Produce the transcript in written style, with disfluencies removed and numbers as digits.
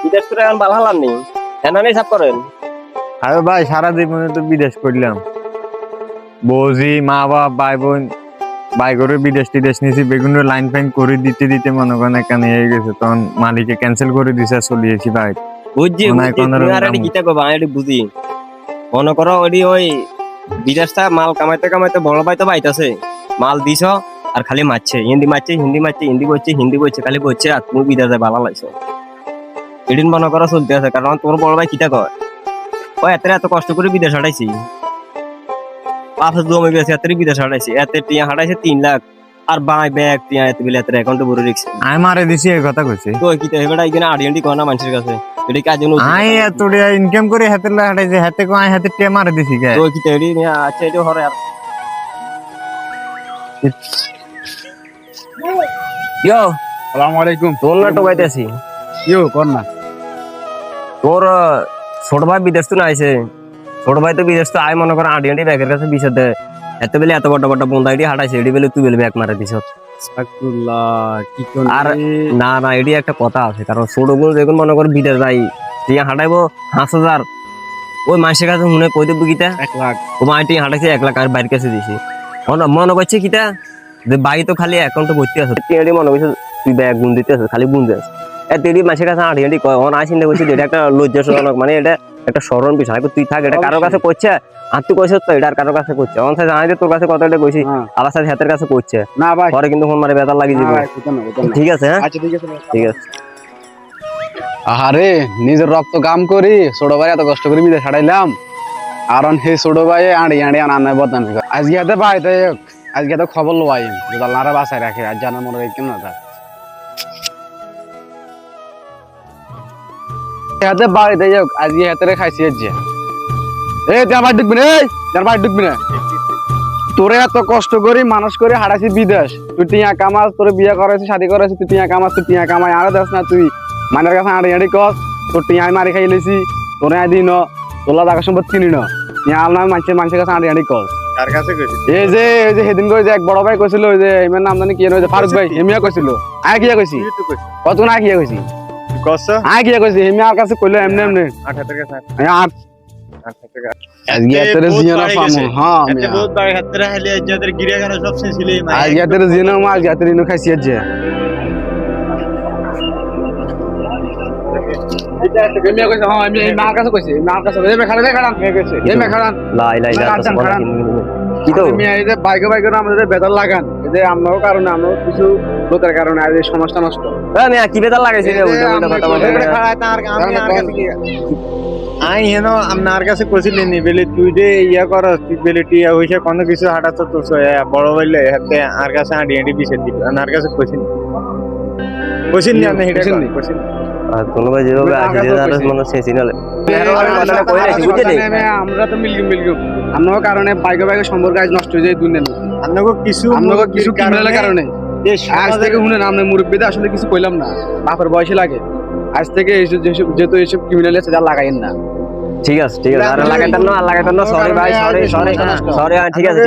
বিদেশ করে এখন ভালো হলাম নি এনানি সাপ করেন। আরে ভাই সারা জীবনে তো বিদেশ করলাম, বৌজি মা বাপ ভাই বোন ভাই করে বিদেশ টিদেশ নিয়েছি, বেগুন লাইন ফাইন করে দিতে দিতে মনে করেন এখানে হয়ে গেছে, তখন মালিকে ক্যান্সেল করে দিছে, চলিয়েছি ভাই। বুঝছি গীতা কবা আমি বুঝি। মনে করো ওই বিদেশটা মাল কামাইতে কামাইতে বড় ভাই তো বাইতাছে, মাল দিছ আর খালি মারছে, হিন্দি মারছে হিন্দি বলছে খালি বলছে, আর তুমি বিদেশে ভালো লাগছে এদিন মনে করো চলতে আছে। কারণ তোর বড় ভাই কিতা কয়, ও এত কষ্ট করে বিদেশ হাঁটাইছি, পাঁচ জমে গেছে এত বিদেশ হাঁটাইছি, এত টিয়া হাঁটাইছে 3 লাখ, আর বাই ব্যাগ টিয়া এত বিলে এত অ্যাকাউন্টে ভরে রেখেছে। আমি মারে দিছি এই কথা কইছি তো কিতা হেবেটা এখানে আড়িয়ান্টি কয় না মানুষের কাছে, এটা কাজ জন্য আই এত ইনকাম করে হাতে হাঁটাইছে, হাতে কো আই হাতে টিয়া মারে দিছি কে। তো কিতা এডি আচ্ছা এটা হরে আর ইয়ো আসসালামু আলাইকুম। তোর না টোকাইতেছি ইয়ো কর না। তোর ছোট ভাই বিদেশ তো না আইছে, ছোট ভাই তো বিদেশ তো আয় মনে করো আড়িয়ান্টি ব্যাগের কাছে বিশ দে, এত বেলে এত বড় বড় বন্ধা এটি হাঁটাইছে, এটি বেলে তুই বেলে ব্যাগ মারা দিছ। আর না না এটি একটা কথা আছে, কারণ ছোট গুলো দেখুন মনে করো বিদেশ যাই টিয়া হাঁটাইবো 5,000, ওই মাসের কাছে মনে কই দেবো কিতা 1 লাখ, ও মা টিয়া হাঁটাইছে 1 লাখ আর বাইরের কাছে দিছি। মনে করছে কিতা যে বাড়ি তো খালি অ্যাকাউন্টে ভর্তি আছে, টিয়াটি মনে করছে তুই ব্যাগ গুণ দিতে আছে, খালি গুণ দিতে এটি মাসের কাছে আড়িয়ান্টি কয় অন আসিন করছি, এটা একটা লজ্জাজনক, মানে এটা একটা স্মরণ বিষয়। তুই থাক, এটা কারোর কাছে করছে আর তুই কইছিস তো এটা আর কারোর কাছে করছে, অন জানাই যে তোর কাছে কত এটা কইছি, আবার সাথে হাতের কাছে করছে না ভাই পরে কিন্তু ফোন মারে বেতার লাগি যাবে। ঠিক আছে, হ্যাঁ আচ্ছা ঠিক আছে ঠিক আছে। আরে নিজের রক্ত কাম করি ছোট ভাই এত কষ্ট করে বিদেশ হাঁটাইলাম, আর সেই ছোট ভাই আড়ি আড়ি আনায় বদনামি করে। আজকে হাতে ভাই তাই আজকে তো খবর লওয়াই যদি আল্লাহরা বাঁচায় রাখে, আর জানার মনে হয় কেমন না হাতে বাড়িতে যাক আজকে হাতে খাইছি যে যার বাড়ি ঢুকবি না, যার বাড়ি ঢুকবি না। তোরে এত কষ্ট করি মানুষ করে হারাইছি বিদেশ, তুই টিয়া কামাস, তোর বিয়ে করাইছি শাদি করাইছি, তুই টিয়া কামাস, তুই টিয়া কামাই আরো দেখ না, তুই মানের কাছে আড়ি আড়ি কস, তোর টিয়াই মারি খাই লেছি, তোরে আদি ন তোলা জায়গা সম্পদ কিনি ন টিয়া আলনা মানুষের কাছে আড়ি আড়ি কস। কার কাছে কইছিস? এই যে সেদিন করে যে এক বড় ভাই কইছিল, ওই যে এমন নাম জানি কি ফারুক ভাই, হেমিয়া কইছিল আয় কিয়া কইছি কতক্ষণ আয় কিয়া কইছি কসো আয় কিয়া কইছি হেমিয়া কাছে কইলো এমনি এমনি 8 টাকা 8 টাকা আজকে এতরে জিয়ানা পামু। হ্যাঁ এতে বহুত বাড়ি হাতে হালি আজদের গিরিয়া গানা সব শেষিলে আজকে এতরে জিয়ানা মা আজকে এতরে ইনো খাইছি আজ এটা একটা গেমিয়া কইছে। হ্যাঁ আমি এই মার কাছে কইছি, মার কাছে এই মেখাড়া দেখাড়া কইছে, এই মেখাড়া লা ইলাহা ইল্লাল্লাহ কি তো আমি এই যে বাইকে আমাদের বেদাল লাগান, এই যে আমরাও কারণে আমরাও কিছু লোকের কারণে আজ এই সমাজটা নষ্ট। আমি কি বেতার লাগাইছি রে উল্টা উল্টা কথা বলে। আই হেন আপনার কাছে কইছিলেন নি বেলে তুই যে ইয়া করস, তুই বেলে টিয়া হইছে কোনো কিছু হাঁটাছ তো বড় হইলে হাতে আর কাছে আড়ি আড়ি বিছে দিল, আর কাছে কইছিলেন কইছিলেন না হেডা কইছিলেন আর তোনো ভাই যেভাবে আছে যে আর মনে সেসিনালে কথাটা কই রাখি বুঝলি, আমরা তো মিলগু আমরাও কারণে বাইকে সম্পর্ক আজ নষ্ট হয়ে যায় দুনিয়া। আপনাকে কিছু ক্রিমিনালের কারণে আজ থেকে শুনেন আমরা মুরব্বীদের আসলে কিছু কইলাম না, বাপের বয়সে লাগে আজ থেকে যেহেতু এইসব ক্রিমিনাল আছে যা লাগাইন না। ঠিক আছে আর লাগাইতাম না সরি ভাই, সরি ঠিক আছে।